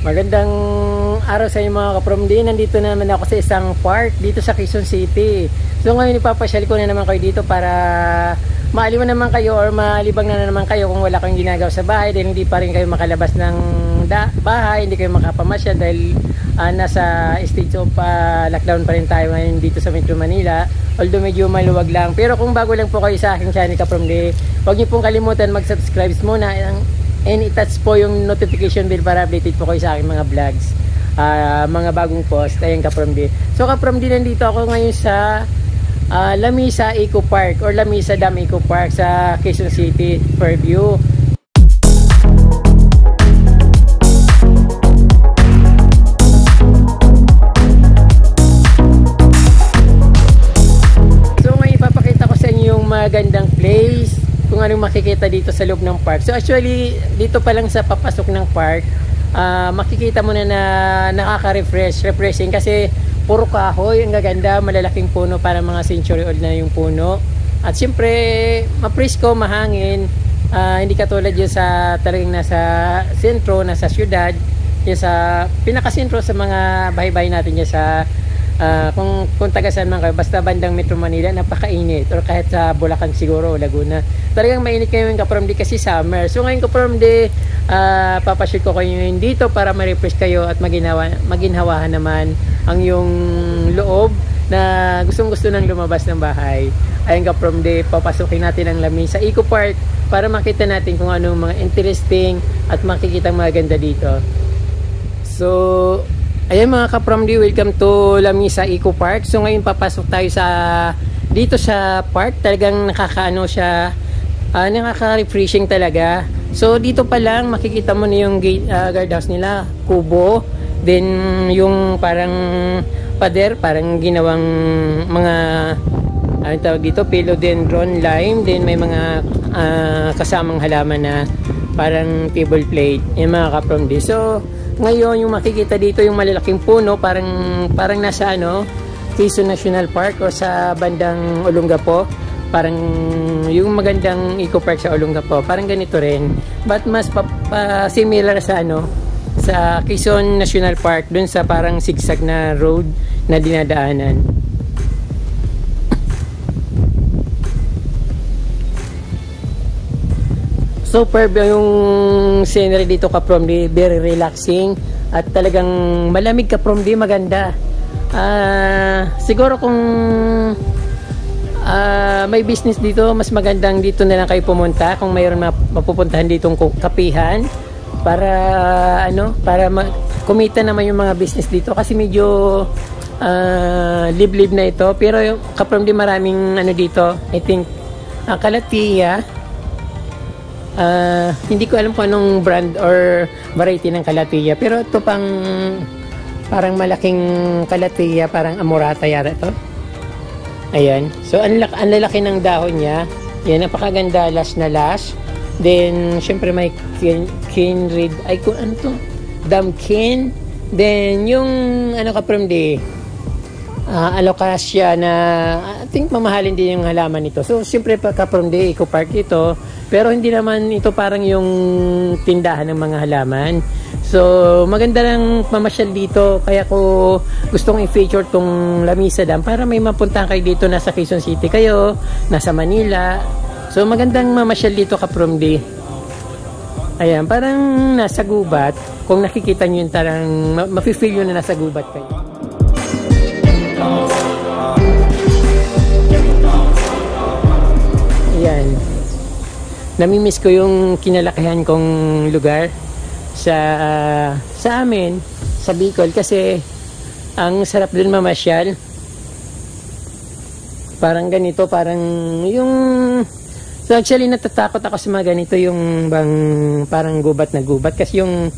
Magandang araw sa inyo mga ka-From-D. Nandito naman ako sa isang park dito sa Quezon City. So ngayon ipapasyal ko na naman kayo dito para maaliwan naman kayo or malibang na naman kayo kung wala kayong ginagawa sa bahay dahil hindi pa rin kayo makalabas ng bahay, hindi kayo makapamasyal dahil nasa stage of lockdown pa rin tayo ngayon dito sa Metro Manila. Although medyo maluwag lang. Pero kung bago lang po kayo sa aking channel ka-From-D, huwag niyo pong kalimutan mag-subscribe muna and i-touch po yung notification bell para updated po kayo sa aking mga vlogs, mga bagong post. Ayan ka-From-D. So ka-From-D, nandito ako ngayon sa Lamisa Eco Park or Lamisa Dam Eco Park sa Quezon City, Fairview. So ngayon ipapakita ko sa inyo yung magandang place kung anong makikita dito sa loob ng park. So actually, dito pa lang sa papasok ng park, makikita mo na refreshing kasi puro kahoy, ang gaganda, malalaking puno, para mga century old na yung puno. At siyempre, mapresko, mahangin, hindi katulad yun sa talagang nasa sentro, nasa syudad, yun sa pinakasentro sa mga bahay-bahay natin yun sa kung tagasan man kayo, basta bandang Metro Manila, napakainit, or kahit sa Bulacan siguro o Laguna, talagang mainit kayo yung ka-From-D kasi summer. So ngayon ka-From-D, papashoot ko kayo ngayon dito para ma-refresh kayo at maginhawahan naman ang yung loob na gustong-gusto nang lumabas ng bahay. Ayun ka-From-D, papasukin natin ang Lamisa Eco Park para makita natin kung anong mga interesting at makikita maganda dito. So ayan mga ka-From-D, welcome to Lamisa Eco Park. So ngayon papasok tayo dito sa park. Talagang nakakaano siya, nakaka-refreshing talaga. So dito pa lang makikita mo na yung guardhouse nila, kubo. Then yung parang pader, parang ginawang mga tawag dito, philodendron lime. Then may mga kasamang halaman na parang table plate. Yung mga ka-From-D. So ngayon yung makikita dito yung malalaking puno, parang nasa Quezon National Park o sa bandang Olongapo. Parang yung magandang eco park sa Olongapo, parang ganito rin, but mas similar sa Quezon National Park, dun sa parang zigzag na road na dinadaanan. Superb yung scenery dito ka-From-D, very relaxing at talagang malamig ka-From-D, maganda. Siguro kung may business dito, mas magandang dito na lang kayo pumunta kung mayroon mapupuntahan ditong kapihan para kumita naman yung mga business dito kasi medyo liblib na ito. Pero yung ka-From-D, maraming dito, I think Kalatiya. Hindi ko alam kung anong brand or variety ng Kalatiya, pero ito parang malaking Kalatiya, parang Amorata yara ito. Ayan, so ang lalaki ng dahon niya. Yan, napakaganda, lash na lash. Then syempre may kinrid, ay kung ano to, damkin. Then yung ka-From-D, alocasia na I think mamahalin din yung halaman nito. So syempre ka-From-D, Eco Park ito, pero hindi naman ito parang yung tindahan ng mga halaman. So maganda lang mamasyal dito, kaya ko gustong i-feature tong Lamisa Dam para may mapuntahan kayo dito. Nasa Quezon City kayo, nasa Manila, so magandang mamasyal dito ka-From-D. Ayan, parang nasa gubat. Kung nakikita nyo yun, tarang mafe-feel nyo na nasa gubat kayo. Ayan, namimiss ko yung kinalakihan kong lugar sa amin sa Bicol kasi ang sarap din mamasyal. Parang ganito, parang yung so actually natatakot ako sa mga ganito, yung bang parang gubat na gubat kasi yung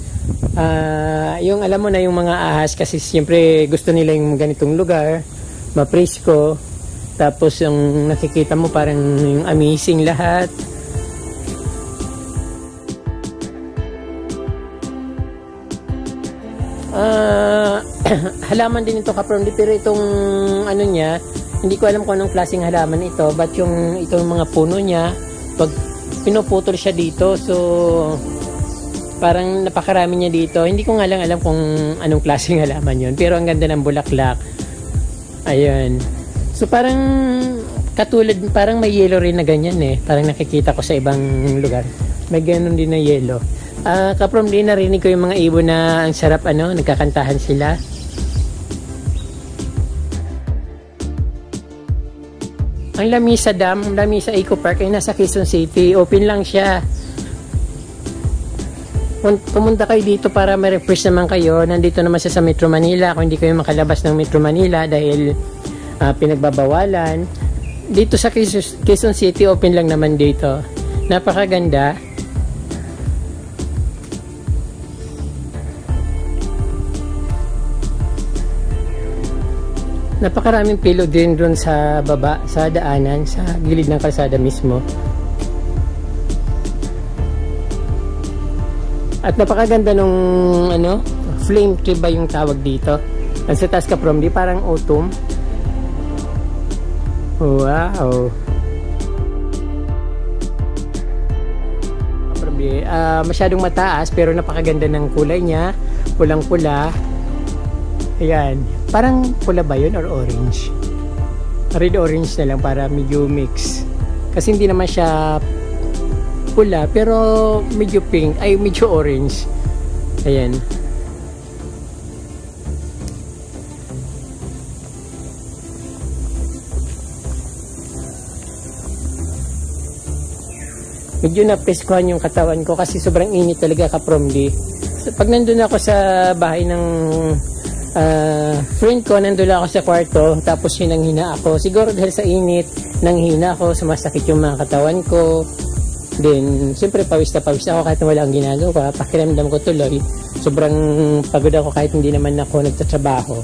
alam mo na yung mga ahas kasi siyempre gusto nila yung ganitong lugar, mapresko. Tapos yung nakikita mo parang yung amazing lahat. Halaman din ito ka-From-D, pero itong niya, hindi ko alam kung anong klaseng halaman ito, but itong mga puno niya, pag pinuputol siya dito, so Parang napakarami niya dito. Hindi ko nga lang alam kung anong klaseng halaman yun. Pero ang ganda ng bulaklak. Ayun. So parang katulad, parang may yellow rin na ganyan eh. Parang nakikita ko sa ibang lugar. May ganun din na yellow. Kaprom din narinig ko yung mga ibon na ang sarap nagkakantahan sila. Ang Lamisa Dam, Lamisa Eco Park ay nasa Quezon City. Open lang siya. Pumunta kayo dito para ma-refresh naman kayo. Nandito naman siya sa Metro Manila. Kung hindi kayo makalabas ng Metro Manila dahil pinagbabawalan. Dito sa Quezon City, open lang naman dito. Napakaganda. Napakaraming philodendron sa baba, sa daanan, sa gilid ng kalsada mismo. At napakaganda nung flame tree ba yung tawag dito. Ang sa taas kaprom, di parang autumn. Wow. Masyadong mataas pero napakaganda ng kulay niya. Pulang-pula. Ayan. Parang pula ba yun or orange? Red orange na lang para medyo mix. Kasi hindi naman siya pula pero medyo pink. Ay medyo orange. Ayan. Medyo napreskuhan yung katawan ko kasi sobrang init talaga kapromdi. Pag nandun ako sa bahay ng friend ko, nandun ako sa kwarto, tapos hinang-hina ako. Siguro dahil sa init, nanghina ako, sumasakit yung mga katawan ko. Then, siyempre pawis na pawis ako kahit wala ang ginagawa. Pakiramdam ko tuloy. Sobrang pagod ako kahit hindi naman ako nagtatrabaho.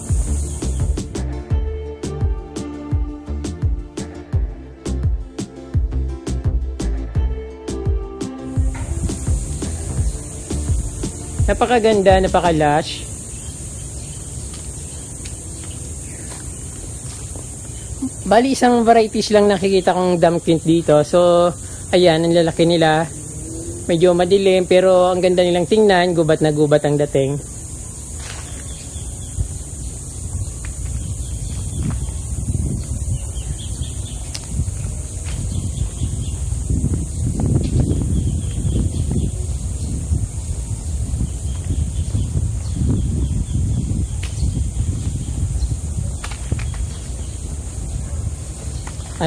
Napakaganda, napaka-lush. Bali, isang varieties lang nakikita kong damkint dito. So, ayan, ang lalaki nila. Medyo madilim, pero ang ganda nilang tingnan. Gubat na gubat ang dating.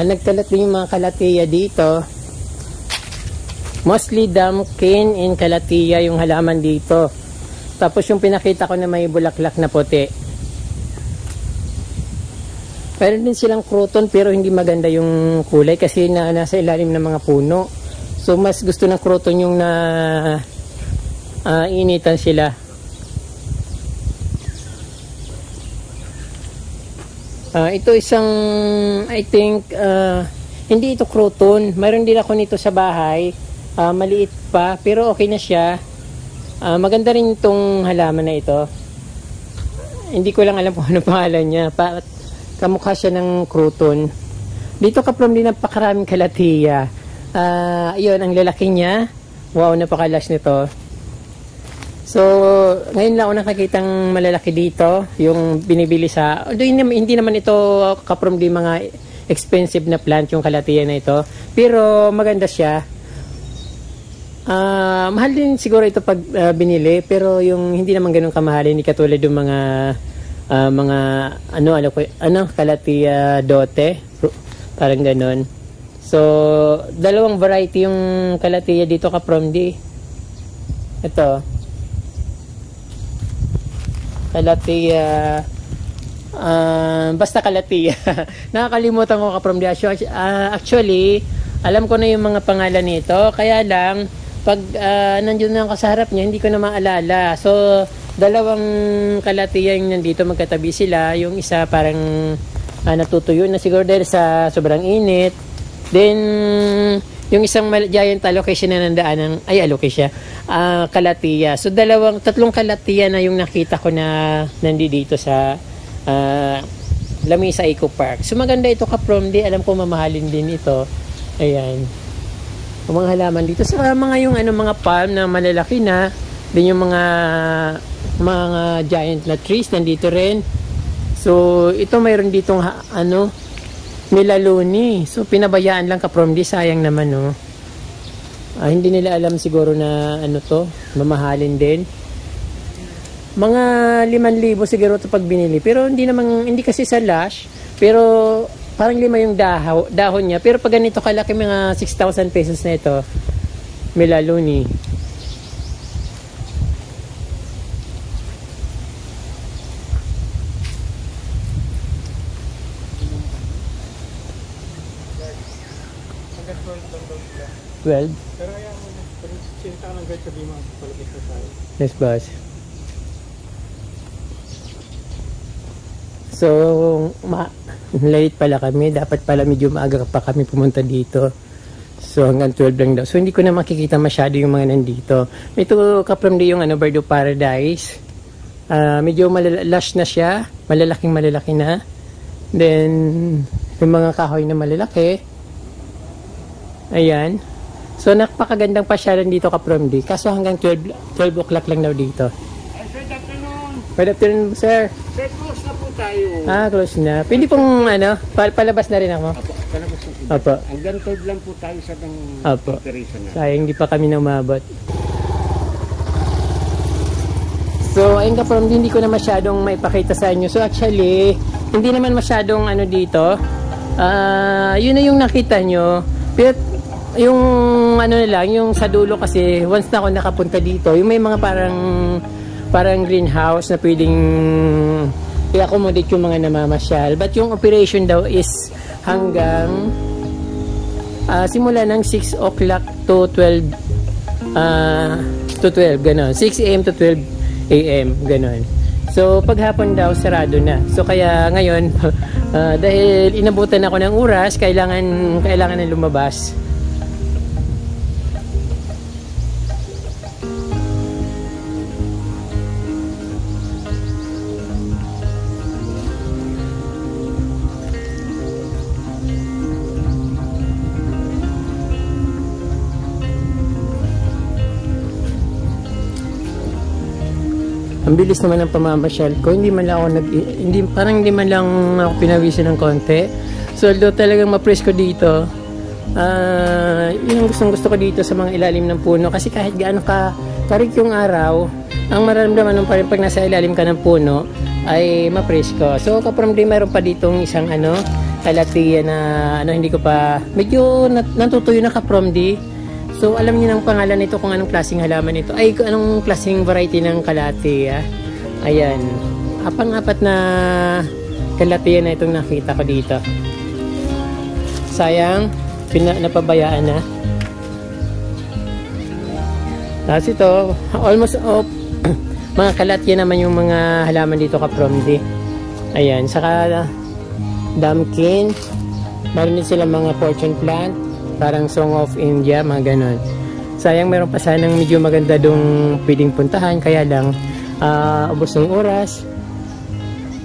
Nagkalat din yung mga kalatia dito. Mostly damkin and kalatia yung halaman dito. Tapos yung pinakita ko na may bulaklak na puti. Meron din silang crouton pero hindi maganda yung kulay kasi nasa ilalim ng mga puno. So mas gusto ng crouton yung initan sila. Ito isang, I think, hindi ito crouton. Mayroon din ako nito sa bahay. Maliit pa, pero okay na siya. Maganda rin itong halaman na ito. Hindi ko lang alam kung ano pangalan niya. Kamukha siya ng crouton. Dito kaprom din napakaraming kalatia. Yun, ang lalaki niya. Wow, napakalas nito. So, ngayon lang ako nakakitang malalaki dito, yung binibili sa, hindi naman ito kaprom di mga expensive na plant yung kalatia na ito, pero maganda siya. Mahal din siguro ito pag binili, pero yung hindi naman ganun kamahal, hindi katulad yung mga kalatia dote, parang ganun. So, dalawang variety yung kalatia dito kaprom di. Ito. Kalatia, basta kalatia. Nakakalimutan ko kaprom di. Actually, alam ko na yung mga pangalan nito. Kaya lang, pag nandiyon na ako sa harap niya, hindi ko na maalala. So, dalawang kalatia yung nandito, magkatabi sila. Yung isa parang natutuyo na siguro dahil sa sobrang init. Then, yung isang giant alocasia na nandaan alocasia, kalatia. So, tatlong kalatia na yung nakita ko na nandito sa Lamisa Eco Park. So, maganda ito kaprom di. Alam ko mamahalin din ito. Ayan. Ang mga halaman dito. Sa mga yung mga palm na malalaki na, Then yung mga giant na trees nandito rin. So ito mayroon ditong melaloni. So pinabayaan lang ka-from di, sayang naman no. Hindi nila alam siguro na to, mamahalin din. Mga 5,000 siguro ito pag binili. Pero hindi kasi sa Lush, pero parang 5 yung dahon niya. Pero pag ganito kalaki, mga 6,000 pesos na ito, melaloni. Well, pero ayaw mo na, sinta ka ng guide, sabi mo, palabas na tayo. Yes, boss. So, late pala kami. Dapat pala medyo maaga pa kami pumunta dito. So, hanggang 12 lang daw. So, hindi ko na makikita masyado yung mga nandito. Ito, ka-from yung Bird of Paradise. Medyo lush na siya. Malalaki na. Then, yung mga kahoy na malalaki. Ayan. So, napakagandang pasyalan dito ka-from kaso hanggang 12 o'clock lang daw dito. Good afternoon. Good afternoon, sir. Sir, close na po tayo. Close na. Pwede pong palabas na rin ako. Apo, palabas na po. Opo. Hanggang 12 lang po tayo sa operation na. Sayang, hindi pa kami na umabot. So, ayun ka-from hindi ko na masyadong maipakita sa inyo. So, actually, hindi naman masyadong dito. Yun na yung nakita nyo. Pero, yung yung sa dulo kasi, once na ako nakapunta dito, yung may mga parang greenhouse na pwedeng i-accommodate yung mga namamasyal. But yung operation daw is hanggang simula ng 6 o'clock to 12 gano'n. 6 a.m. to 12 a.m. gano'n. So paghapon daw sarado na. So kaya ngayon dahil inabutan ako ng oras, kailangan na lumabas. Ang bilis naman ng pamamasyal ko. Hindi man lang ako pinawisan ng konti. So, although talagang ma-press ko dito, yun ang gusto ko dito sa mga ilalim ng puno. Kasi kahit gaano karik yung araw, ang mararamdaman ng pag nasa ilalim ka ng puno, ay ma-press ko. So, ka-from mayroon pa ditong isang kalatiya na hindi ko pa, medyo natutuyo na ka-from So, alam niyo ng pangalan nito kung anong klaseng halaman ito. Ay, anong klaseng variety ng kalatiya. Ayan. Apang-apat na kalatiya na itong nakita ko dito. Sayang, napabayaan na. Tapos ito, almost mga kalatiya naman yung mga halaman dito ka-from Ayan. Saka, damkin. Meron din sila mga fortune plant. Parang Song of India, mga ganon. Sayang meron pa sanang medyo maganda dong pwedeng puntahan, kaya lang ubos ng oras.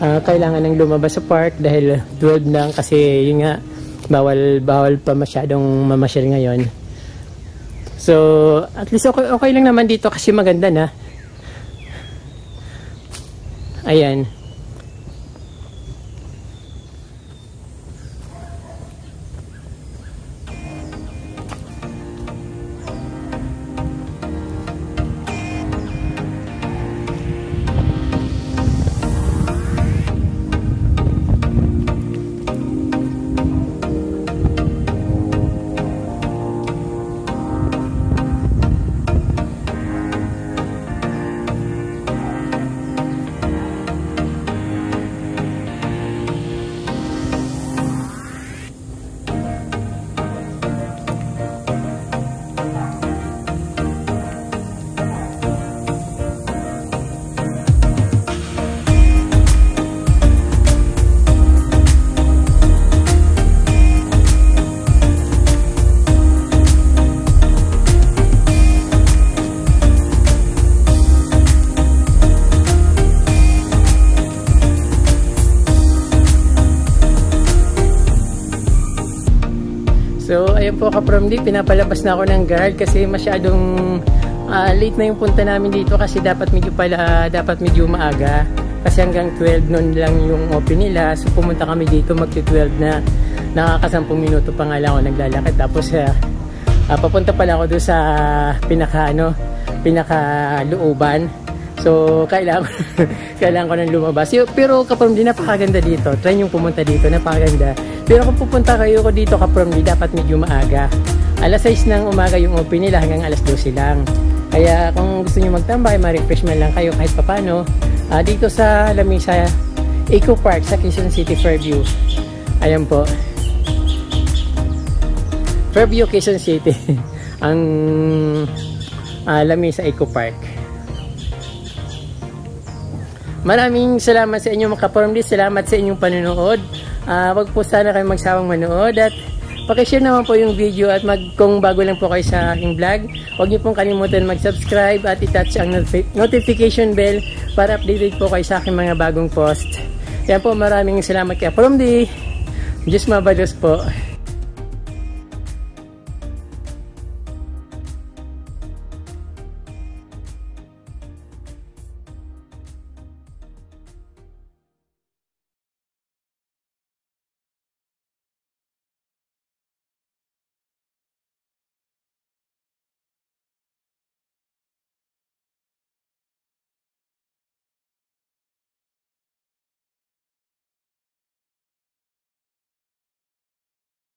Kailangan nang lumabas sa park dahil 12 lang kasi yun nga, bawal pa masyadong mamasyal ngayon. So, at least okay lang naman dito kasi maganda na. Ayan. So, ayun po ka-from pinapalabas na ako ng guard kasi masyadong late na yung punta namin dito kasi dapat medyo maaga. Kasi hanggang 12 noon lang yung open nila. So pumunta kami dito magti-12 na. Nakaka 10 minuto pa nga lang ako naglalakad. Tapos papunta pala ako doon sa pinaka-looban. So kailangan ko nang lumabas. Pero Kapromdi, napakaganda dito. Try yung pumunta dito, napakaganda. Pero kung pupunta kayo dito Kapromdi, dapat medyo maaga. Alas 6 ng umaga yung open nila hanggang alas 12 lang. Kaya kung gusto niyo magtambay, ma-refreshment lang kayo kahit papano. Dito sa Lamesa Eco Park sa Quezon City, Fairview. Ayan po. Fairview, Quezon City. Ang Lamesa Eco Park. Maraming salamat sa inyong mga Kapromdi. Salamat sa inyong panonood. Wag po sana kayo magsawang manood at pakishare naman po yung video at kung bago lang po kayo sa aking vlog, huwag niyo pong kalimutan mag-subscribe at i-touch ang notification bell para updated po kayo sa aking mga bagong post. Kaya po maraming salamat kay Kapromdi. Diyos mabalos po.